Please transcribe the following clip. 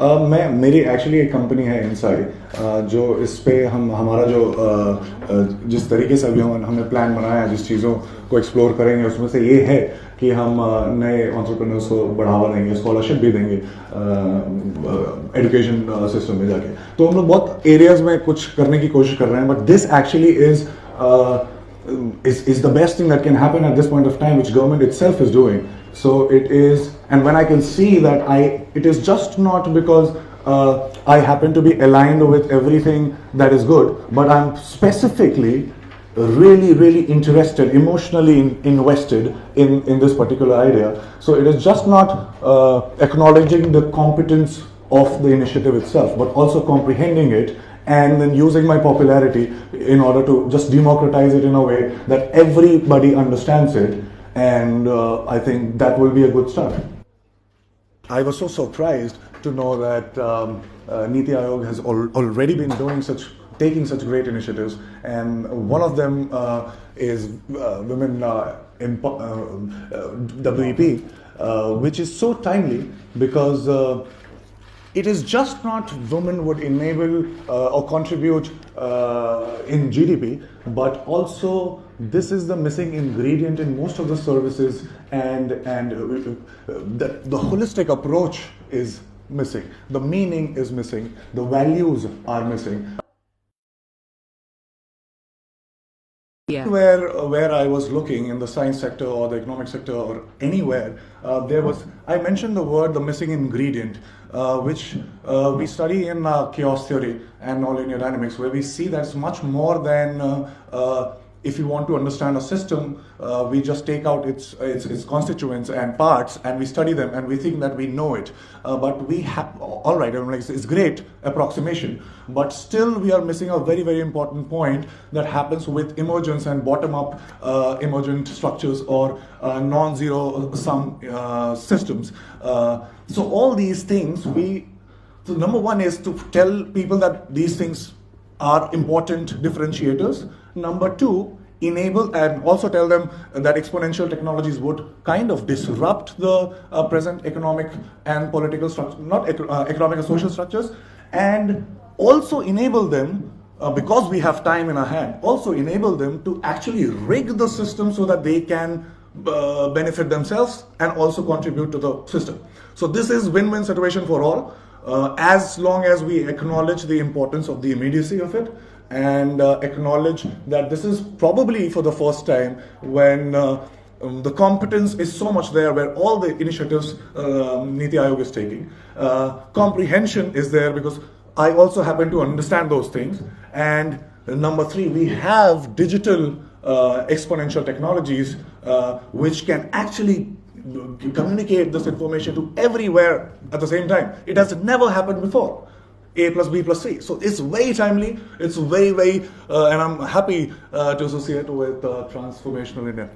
मैं मेरी एक्चुअली एक कंपनी है इनसाइड, जो इस पे हम हमारा जो जिस तरीके से अभी हमने प्लान बनाया है, जिस चीज़ों को एक्सप्लोर करेंगे उसमें से ये है कि हम नए एंटरप्रेन्योर्स को बढ़ावा देंगे, स्कॉलरशिप भी देंगे एजुकेशन सिस्टम में जाके। तो हम लोग बहुत एरियाज में कुछ करने की कोशिश कर रहे हैं, but this actually is the best thing that can happen at this point of time, which government itself is doing. So it is, and when I can see that it is just not because I happen to be aligned with everything that is good, but I'm specifically really interested, emotionally invested in this particular idea. So it is just not acknowledging the competence of the initiative itself, but also comprehending it and then using my popularity in order to just democratize it in a way that everybody understands it, and I think that will be a good start. I was so surprised to know that Niti Aayog has already been taking such great initiatives, and one of them is Women WEP, which is so timely because it is just not women would enable or contribute in GDP, but also this is the missing ingredient in most of the services, and the holistic approach is missing, the meaning is missing, the values are missing. Yeah. Where I was looking in the science sector or the economic sector or anywhere, I mentioned the word, the missing ingredient, which we study in chaos theory and nonlinear dynamics, where we see that it's much more than if you want to understand a system, we just take out its constituents and parts and we study them and we think that we know it. But we have, all right, it's great approximation, but still we are missing a very important point that happens with emergence and bottom-up emergent structures or non-zero sum systems. So all these things, so number one is to tell people that these things are important differentiators. Number two, enable and also tell them that exponential technologies would kind of disrupt the present economic and political structure, not economic and social structures, and also enable them, because we have time in our hand, also enable them to actually rig the system so that they can benefit themselves and also contribute to the system. So this is win-win situation for all, as long as we acknowledge the importance of the immediacy of it, and acknowledge that this is probably for the first time when the competence is so much there, where all the initiatives Niti Aayog is taking. Comprehension is there because I also happen to understand those things. And number three, we have digital exponential technologies which can actually communicate this information to everywhere at the same time. It has never happened before. A plus B plus C. So it's very timely, it's very, and I'm happy to associate with Transformational India.